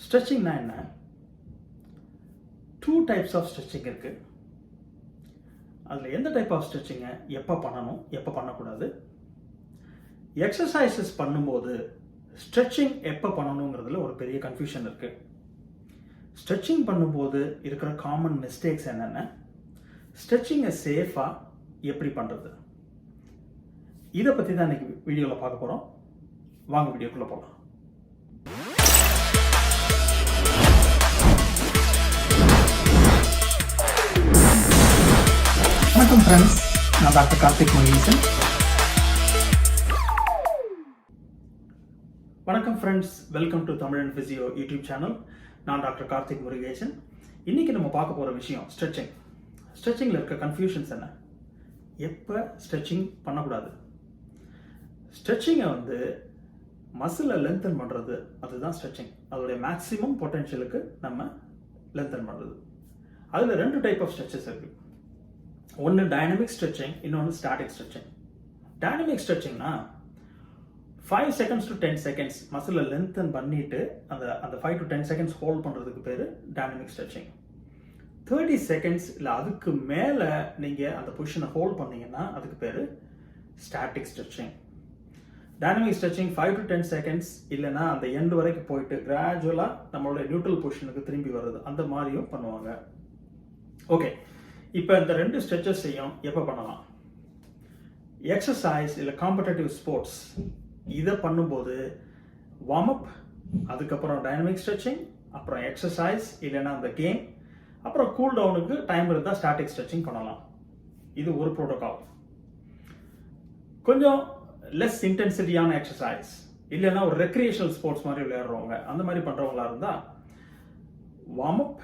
ஸ்ட்ரெச்சிங்னா என்ன? 2 types of stretching இருக்குது. அதில் எந்த டைப் ஆஃப் ஸ்ட்ரெச்சிங்கை எப்போ பண்ணணும், எப்போ பண்ணக்கூடாது, எக்ஸசைசஸ் பண்ணும்போது ஸ்ட்ரெச்சிங் எப்போ பண்ணணுங்கிறதுல ஒரு பெரிய கன்ஃபியூஷன் இருக்குது. ஸ்ட்ரெச்சிங் பண்ணும்போது இருக்கிற காமன் மிஸ்டேக்ஸ் என்னென்ன, ஸ்ட்ரெச்சிங்கை சேஃபாக எப்படி பண்ணுறது, இதை பற்றி தான் இன்றைக்கி வீடியோவில் பார்க்க போகிறோம். வாங்க வீடியோக்குள்ளே போகலாம். வணக்கம் ஃப்ரெண்ட்ஸ், நான் டாக்டர் கார்த்திக் முருகேசன். வணக்கம் friends, welcome to Tamil and physio YouTube channel. நான் டாக்டர் கார்த்திக் முருகேசன். இன்றைக்கி நம்ம பார்க்க போகிற விஷயம் ஸ்ட்ரெச்சிங். ஸ்ட்ரெச்சிங்கில் இருக்க கன்ஃபியூஷன்ஸ் என்ன, எப்போ ஸ்ட்ரெச்சிங் பண்ணக்கூடாது, ஸ்ட்ரெச்சிங்கை மசிலை லென்த்தன் பண்ணுறது, அதுதான் ஸ்ட்ரெச்சிங். அதோடைய மேக்ஸிமம் பொட்டென்ஷியலுக்கு நம்ம லென்த்தன் பண்ணுறது. அதில் 2 டைப் ஆஃப் ஸ்ட்ரெச்சஸ் இருக்குது. ஒன்று டைனமிக் ஸ்ட்ரெச்சிங், இன்னொன்று ஸ்டாட்டிக் ஸ்ட்ரெச்சிங். டைனமிக் ஸ்ட்ரெச்சிங்னா 5 seconds to 10 seconds மசிலை லென்த்தன் பண்ணிட்டு அந்த 5 to 10 seconds ஹோல்ட் பண்ணுறதுக்கு பேர் டைனமிக் ஸ்ட்ரெச்சிங். 30 seconds இல்லை அதுக்கு மேலே நீங்கள் அந்த பொசிஷனை ஹோல்ட் பண்ணீங்கன்னா அதுக்கு பேர் static stretching. Dynamic stretching 5 to 10 seconds இல்லைன்னா அந்த எண்டு வரைக்கும் போயிட்டு கிராஜுவலாக நம்மளோட நியூட்ரல் பொசிஷனுக்கு திரும்பி வருது, அந்த மாதிரியும் பண்ணுவாங்க. ஓகே, இப்போ இந்த 2 ஸ்ட்ரெச்சஸையும் எப்போ பண்ணலாம்? எக்ஸசைஸ் இல்லை காம்படேட்டிவ் ஸ்போர்ட்ஸ் இதை பண்ணும்போது வார்ம் அப், அதுக்கப்புறம் டைனமிக் ஸ்ட்ரெச்சிங், அப்புறம் எக்ஸசைஸ் இல்லைன்னா அந்த கேம், அப்புறம் கூல் டவுனுக்கு டைம் இருந்தால் ஸ்டாட்டிக் ஸ்ட்ரெச்சிங் பண்ணலாம். இது ஒரு ப்ரோட்டோகால். கொஞ்சம் லெஸ் இன்டென்சிட்டியான எக்ஸசைஸ் இல்லைன்னா ஒரு ரெக்ரியேஷனல் ஸ்போர்ட்ஸ் மாதிரி விளையாடுறவங்க, அந்த மாதிரி பண்ணுறவங்களா இருந்தால் வார்ம் அப்,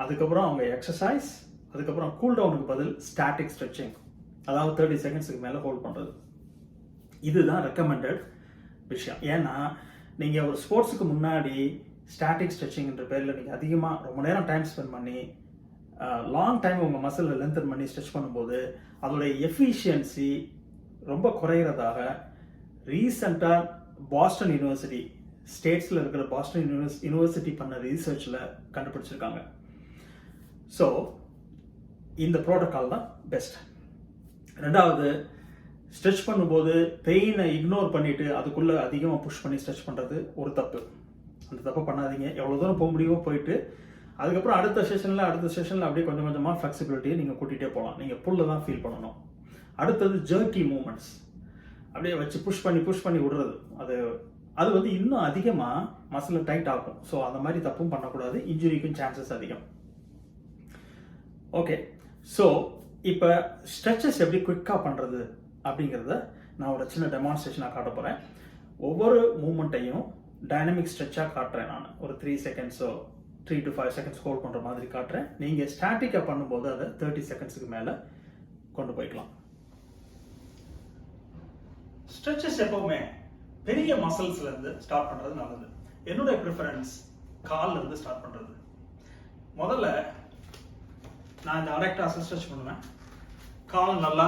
அதுக்கப்புறம் அவங்க எக்ஸசைஸ், அதுக்கப்புறம் கூல் டவுனுக்கு பதில் ஸ்டாட்டிக் ஸ்ட்ரெச்சிங், அதாவது 30 செகண்ட்ஸுக்கு மேலே ஹோல்ட் பண்ணுறது. இதுதான் ரெக்கமெண்டட் விஷயம். ஏன்னா நீங்கள் ஒரு ஸ்போர்ட்ஸுக்கு முன்னாடி ஸ்டாட்டிக் ஸ்ட்ரெச்சிங்ன்ற பேரில் நீங்கள் அதிகமாக ரொம்ப நேரம் டைம் ஸ்பெண்ட் பண்ணி லாங் டைம் உங்கள் மசிலில் லென்த்தன் பண்ணி ஸ்ட்ரெச் பண்ணும்போது அதோடைய எஃபிஷியன்சி ரொம்ப குறைகிறதாக ரீசெண்டாக பாஸ்டன் யூனிவர்சிட்டி, ஸ்டேட்ஸில் இருக்கிற பாஸ்டன் யூனிவர்சிட்டி பண்ண ரீசர்ச்சில் கண்டுபிடிச்சிருக்காங்க. ஸோ இந்த ப்ரோட்டோகால் தான் பெஸ்ட். ரெண்டாவது, ஸ்ட்ரெச் பண்ணும்போது பெயினை இக்னோர் பண்ணிவிட்டு அதுக்குள்ளே அதிகமாக புஷ் பண்ணி ஸ்ட்ரெச் பண்ணுறது ஒரு தப்பு. அந்த தப்பை பண்ணாதீங்க. எவ்வளோ தூரம் போக முடியுமோ போயிட்டு அதுக்கப்புறம் அடுத்த செஷனில் அப்படியே கொஞ்சம் கொஞ்சமாக ஃப்ளெக்சிபிலிட்டியை நீங்கள் கூட்டிகிட்டே போகலாம். நீங்கள் புல்ல தான் ஃபீல் பண்ணணும். அடுத்தது ஜர்க்கி மூமெண்ட்ஸ், அப்படியே வச்சு புஷ் பண்ணி விடுறது, அது இன்னும் அதிகமாக மசிலை டைட் ஆகும். ஸோ அந்த மாதிரி தப்பும் பண்ணக்கூடாது, இன்ஜுரிக்கும் சான்சஸ் அதிகம். ஓகே, ஸோ இப்போ ஸ்ட்ரெச்சஸ் எப்படி குயிக்காக பண்ணுறது அப்படிங்கிறத நான் ஒரு சின்ன டெமான்ஸ்ட்ரேஷனாக காட்ட போகிறேன். ஒவ்வொரு மூமெண்ட்டையும் டைனமிக் ஸ்ட்ரெச்சாக காட்டுறேன். நான் ஒரு 3 செகண்ட்ஸோ 3 to 5 seconds ஹோல்ட் பண்ணுற மாதிரி காட்டுறேன். நீங்கள் ஸ்டாட்டிக்காக பண்ணும்போது அதை 30 செகண்ட்ஸுக்கு மேலே கொண்டு போய்க்கலாம். ஸ்ட்ரெச்சஸ் எப்பவுமே பெரிய மசில்ஸ்லேருந்து ஸ்டார்ட் பண்ணுறது நல்லது. என்னுடைய ப்ரிஃபரன்ஸ் காலில் இருந்து ஸ்டார்ட் பண்ணுறது. முதல்ல நான் இந்த அரெக்டாஸை ஸ்ட்ரெச் பண்ணுவேன். கால் நல்லா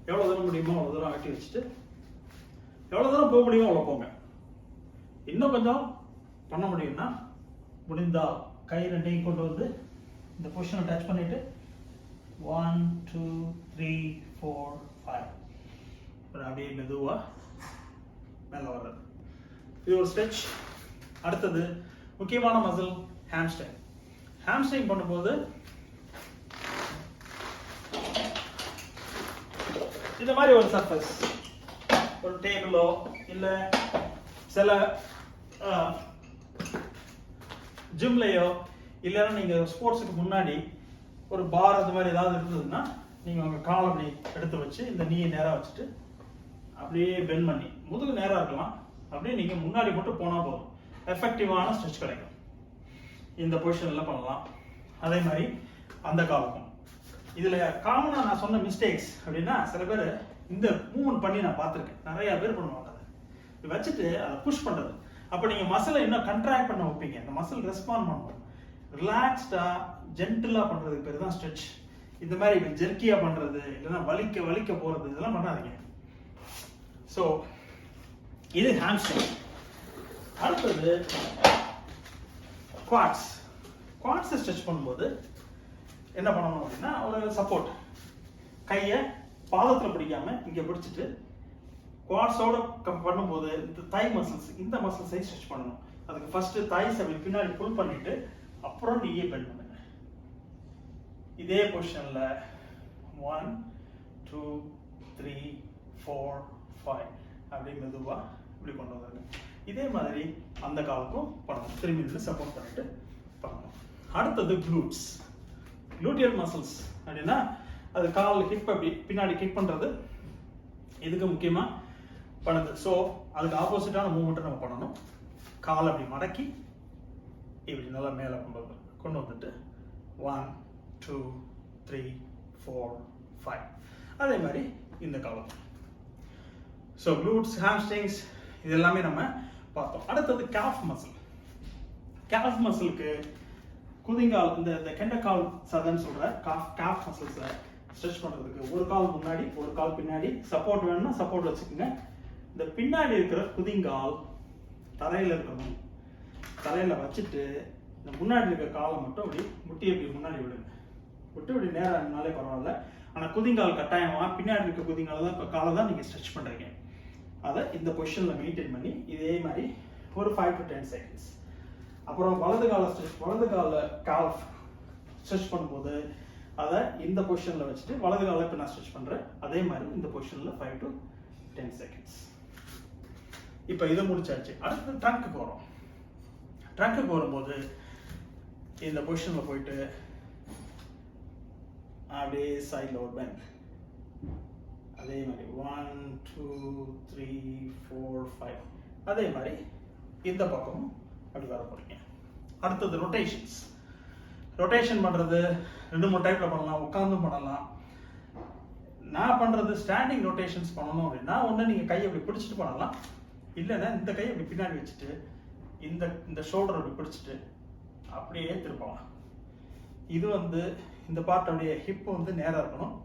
எவ்வளோ தூரம் முடியுமோ அவ்வளோ தூரம் ஆட்டி வச்சுட்டு எவ்வளோ தூரம் போக முடியுமோ அவ்வளோ போங்க. இன்னும் கொஞ்சம் பண்ண முடியும்னா முடிந்தால் கை 2ஐயும் கொண்டு வந்து இந்த பொசிஷனை டச் பண்ணிட்டு 1 2 3 4 5 அப்படியே மெதுவாக மேலே வர்றது. இது ஒரு ஸ்ட்ரெச். அடுத்தது முக்கியமான மசில் ஹாம்ஸ்ட்ரிங். ஹாம்ஸ்ட்ரிங் பண்ணும்போது இந்த மாதிரி ஒரு சர்ஃபேஸ், ஒரு டேபிளோ இல்லை சில ஜிம்லையோ இல்லைன்னா நீங்கள் ஸ்போர்ட்ஸுக்கு முன்னாடி ஒரு பார் அந்த மாதிரி ஏதாவது இருந்ததுன்னா நீங்கள் உங்கள் காலை அப்படி எடுத்து வச்சு இந்த நீயை நேராக வச்சுட்டு அப்படியே பெண்ட் பண்ணி, முதுகு நேராக இருக்கலாம், அப்படியே நீங்கள் முன்னாடி மட்டும் போனால் போதும், எஃபெக்டிவான ஸ்ட்ரெச் கிடைக்கும். இந்த பொசிஷனில் பண்ணலாம். அதே மாதிரி அந்த காலுக்கும். இதில் காமனாக நான் சொன்ன மிஸ்டேக்ஸ் அப்படின்னா, சில பேர் இந்த மூவ்மெண்ட் பண்ணி நான் பார்த்துருக்கேன், நிறையா பேர் பண்ண மாட்டாங்க. இது வச்சுட்டு அதை புஷ் பண்ணுறது. அப்போ நீங்கள் மசிலை இன்னும் கண்ட்ராக்ட் பண்ண வைப்பீங்க. இந்த மசில் ரெஸ்பாண்ட் பண்ணணும். ரிலாக்ஸ்டாக ஜென்டிலாக பண்ணுறதுக்கு பேர் தான் ஸ்ட்ரெச். இந்த மாதிரி இப்போ ஜெர்க்கியாக பண்ணுறது இல்லைன்னா வலிக்க போகிறது இதெல்லாம் பண்ணாதீங்க. ஸோ இது ஹாம்ஸ்ட்ரிங். அடுத்தது குவாட்ஸை ஸ்ட்ரெச் பண்ணும்போது என்ன பண்ணணும் அப்படின்னா ஒரு சப்போர்ட், கையை பாதத்தில் பிடிக்காம இங்கே பிடிச்சிட்டு குவாட்ஸோட பண்ணும்போது இந்த தை மசில்ஸ், இந்த மசில்ஸை ஸ்ட்ரெச் பண்ணணும். அதுக்கு ஃபர்ஸ்ட் தைஸ் அப்படி பின்னாடி புல் பண்ணிட்டு அப்புறம் நீயே பெண்ட் பண்ணுங்க. இதே பொசிஷன்ல 1 2 3 4 5 அப்படி மெதுவா இப்படி கொண்டு வந்துருங்க. இதே மாதிரி அந்த காலுக்கும் பண்ணணும். திரும்பி இருந்து சப்போர்ட் பண்ணிட்டு பண்ணணும். அடுத்தது க்ளூட்ஸ். க்ளூட்டியல் மசில்ஸ் அப்படின்னா அது கால் ஹிப் அப்படி பின்னாடி கிக் பண்றது இதுக்கு முக்கியமா பண்ணுது. ஸோ அதுக்கு ஆப்போசிட்டான மூவ்மெண்ட்டை நம்ம பண்ணணும். கால் அப்படி மடக்கி இப்படி நல்லா மேலே கொண்டு வந்துட்டு 1 2 3 4 5 அதே மாதிரி இந்த காலம். ஸோ க்ளூட்ஸ், ஹாம்ஸ்ட்ரிங்ஸ் இது எல்லாமே நம்ம பார்த்தோம். அடுத்தது காஃப் மசில். காஃப் மசிலுக்கு குதிங்கால், இந்த கெண்டக்கால் சதன்னு சொல்ற காஃப் மசில்ஸை ஸ்ட்ரெச் பண்றதுக்கு ஒரு கால் முன்னாடி ஒரு கால் பின்னாடி, சப்போர்ட் வேணும்னா சப்போர்ட் வச்சுக்கோங்க. இந்த பின்னாடி இருக்கிற குதிங்கால் தரையில இருக்கணும். தரையில வச்சுட்டு இந்த முன்னாடி இருக்கிற காலை மட்டும் அப்படி முட்டியை இப்படி முன்னாடி விடுங்க. விட்டு இப்படி நேரம் இருந்தாலே பரவாயில்ல. ஆனால் குதிங்கால் கட்டாயமா பின்னாடி இருக்க காலை தான் நீங்க ஸ்ட்ரெச் பண்றீங்க. அதை இந்த பொசிஷன்ல மெயின்டைன் பண்ணி இதே மாதிரி ஒரு 5 to 10 seconds. அப்புறம் வலது கால் ஸ்ட்ரெச் பண்ணும்போது அதை இந்த பொசிஷன்ல வச்சுட்டு வலது காலை இப்போ நான் ஸ்ட்ரெச் பண்றேன். அதே மாதிரி இந்த பொசிஷன்ல 5 to 10 seconds. இப்போ இதை முடிச்சாச்சு. அடுத்து ட்ரங்க்கு வரும். ட்ரங்க்கு வரும்போது இந்த பொசிஷன்ல போயிட்டு அப்படியே சைடில் ஒரு பெண்ட். அதே மாதிரி 1 2 3 4 5 அதே மாதிரி இந்த பக்கமும் அப்படி வர போறீங்க. அடுத்தது ரொட்டேஷன்ஸ். ரொட்டேஷன் பண்றது 2-3 டைப்ல பண்ணலாம். உட்கார்ந்தும் பண்ணலாம். நான் பண்றது ஸ்டாண்டிங் ரொட்டேஷன்ஸ் பண்ணணும் அப்படின்னா ஒன்று நீங்கள் கையை அப்படி பிடிச்சிட்டு பண்ணலாம். இல்லைன்னா இந்த கையை அப்படி பின்னாடி வச்சுட்டு இந்த ஷோல்டர் அப்படி பிடிச்சிட்டு அப்படியே திருப்பலாம். இது இந்த பார்ட் அப்படியே ஹிப் நேராக இருக்கணும்.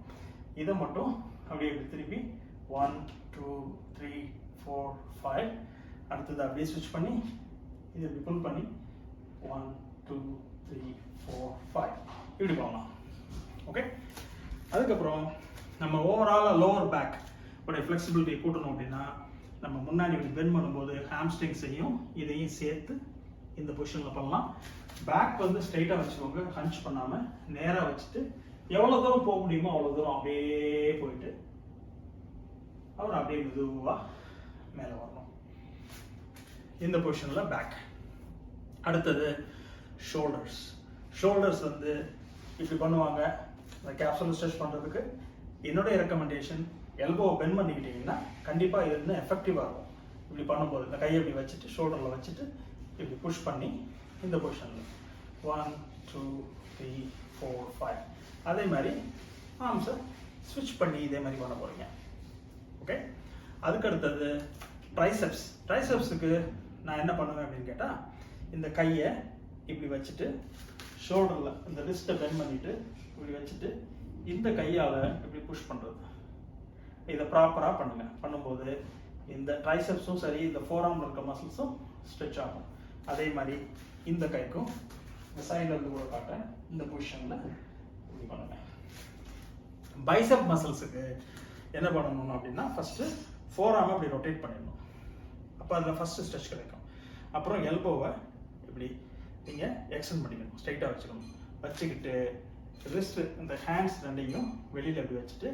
இதை மட்டும் அப்படியே இப்படி திருப்பி 1 2 3 4 5 அடுத்தது அப்படியே ஸ்விட்ச் பண்ணி இது இப்படி புல் பண்ணி 1 2 3 4 5 இப்படி பண்ணலாம். ஓகே. அதுக்கப்புறம் நம்ம ஓவராலாக லோவர் பேக் உடைய ஃப்ளெக்சிபிலிட்டி கூட்டணும் அப்படின்னா நம்ம முன்னாடி இப்படி பெண்ட் பண்ணும்போது ஹாம்ஸ்ட்ரிங்ஸையும் இதையும் சேர்த்து இந்த பொசிஷனில் பண்ணலாம். பேக் ஸ்ட்ரைட்டாக வச்சுக்கோங்க, ஹஞ்ச் பண்ணாமல் நேராக வச்சுட்டு எவ்வளோ தூரம் போக முடியுமோ அவ்வளோ தூரம் அப்படியே போயிட்டு அப்புறம் அப்படியே மெதுவாக மேலே வரணும். இந்த பொசிஷனில் பேக். அடுத்தது ஷோல்டர்ஸ். ஷோல்டர்ஸ் இப்படி பண்ணுவாங்க. இந்த கேப்சூல் ஸ்ட்ரெச் பண்ணுறதுக்கு என்னுடைய ரெக்கமெண்டேஷன் எல்போவை பெண்ட் பண்ணிக்கிட்டீங்கன்னா கண்டிப்பாக இது எஃபெக்டிவாக இருக்கும். இப்படி பண்ணும்போது இந்த கையை இப்படி வச்சுட்டு ஷோல்டரில் வச்சுட்டு இப்படி புஷ் பண்ணி இந்த பொசிஷனில் 1 2 3 4 5 அதே மாதிரி ஆர்ம்ஸை ஸ்விட்ச் பண்ணி இதே மாதிரி பண்ண போகிறீங்க. ஓகே. அதுக்கு அடுத்தது ட்ரைசெப்ஸ். ட்ரைசெப்ஸுக்கு நான் என்ன பண்ணுவேன் அப்படின்னு கேட்டால் இந்த கையை இப்படி வச்சுட்டு ஷோல்டரில் இந்த ரிஸ்ட்டை பெண்ட் பண்ணிவிட்டு இப்படி வச்சுட்டு இந்த கையால் இப்படி புஷ் பண்ணுறது. இதை ப்ராப்பராக பண்ணுங்க. பண்ணும்போது இந்த ட்ரைசெப்ஸும் சரி இந்த ஃபோராமில் இருக்க மசில்ஸும் ஸ்ட்ரெச் ஆகும். அதே மாதிரி இந்த கைக்கும் இந்த சைடில் இருந்து கூட காட்டுறேன். இந்த பொசிஷனில் இப்படி பண்ணுங்க. பைசெப் மசில்ஸுக்கு என்ன பண்ணணும் அப்படின்னா ஃபர்ஸ்ட்டு ஃபோராமை இப்படி ரொட்டேட் பண்ணிடணும். அப்போ அதில் ஃபர்ஸ்ட் ஸ்ட்ரெச் கிடைக்கும். அப்புறம் எல்போவை இப்படி நீங்கள் எக்ஸ்டெண்ட் பண்ணிக்கணும். ஸ்ட்ரைட்டாக வச்சுக்கணும். வச்சுக்கிட்டு ரிஸ்ட் இந்த ஹேண்ட்ஸ் ரெண்டையும் வெளியில் இப்படி வச்சுட்டு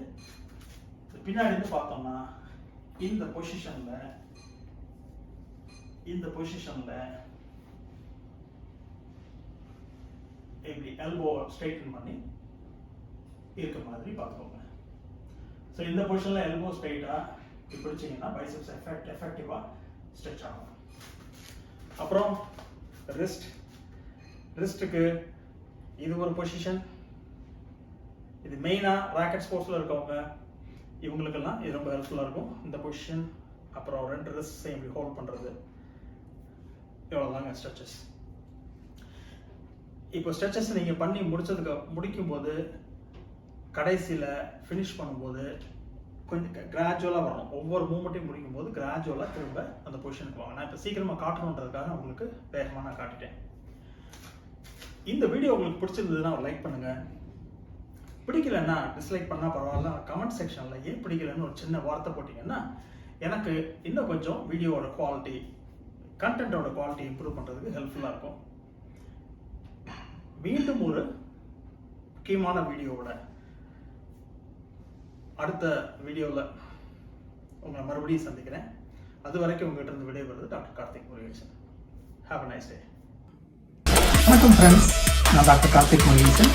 பின்னாடி இருந்து பார்த்தோம்னா இந்த பொசிஷனில் இப்படி எல்போவை ஸ்ட்ரைட்டன் பண்ணி இருக்க மாதிரி பார்த்துக்கோங்க. ஸோ இந்த பொசிஷனில் எல்போ ஸ்ட்ரைட்டாக இப்படி பிடிச்சிங்கன்னா பைசெப்ஸ் எஃபெக்டிவாக ஸ்ட்ரெச் ஆகும். அப்புறம் ரிஸ்ட்டுக்கு இது ஒரு பொசிஷன். இது மெயினாக ராக்கெட் ஸ்போர்ட்ஸில் இருக்கவங்க இவங்களுக்கெல்லாம் இது ரொம்ப ஹெல்ப்ஃபுல்லாக இருக்கும். இந்த பொசிஷன் அப்புறம் 2 ரிஸ்ட்ஸையும் இப்படி ஹோல்ட் பண்ணுறது. இவ்வளோதாங்க ஸ்ட்ரெச்சஸ். இப்போ ஸ்ட்ரெச்சஸ் நீங்கள் பண்ணி முடிக்கும்போது கடைசியில் ஃபினிஷ் பண்ணும்போது கொஞ்சம் கிராஜுவலாக வரணும். ஒவ்வொரு மூமெண்ட்டையும் முடிக்கும் போது கிராஜுவலாக திரும்ப அந்த பொசிஷனுக்கு வாங்க. நான் இப்போ சீக்கிரமாக காட்டணுன்றதுக்காக உங்களுக்கு வேகமாக நான் காட்டிட்டேன். இந்த வீடியோ உங்களுக்கு பிடிச்சிருந்ததுன்னா லைக் பண்ணுங்க, பிடிக்கலன்னா டிஸ்லைக் பண்ணால் பரவாயில்ல. கமெண்ட் செக்ஷனில் ஏன் பிடிக்கலன்னு ஒரு சின்ன வார்த்தை போட்டிங்கன்னா எனக்கு இன்னும் கொஞ்சம் வீடியோவோட குவாலிட்டி, கண்டென்ட்டோட குவாலிட்டி இம்ப்ரூவ் பண்ணுறதுக்கு ஹெல்ப்ஃபுல்லாக இருக்கும். மீண்டும் ஒரு முக்கியமான வீடியோவோட அடுத்த வீடியோவில் உங்களை மறுபடியும் சந்திக்கிறேன். அது வரைக்கும் உங்கள்கிட்ட இருந்து விடைபெறுவது doctor Karthik Murugesan. Have a nice day. வணக்கம் ஃப்ரெண்ட்ஸ், நான் டாக்டர் கார்த்திக் முருகேசன்.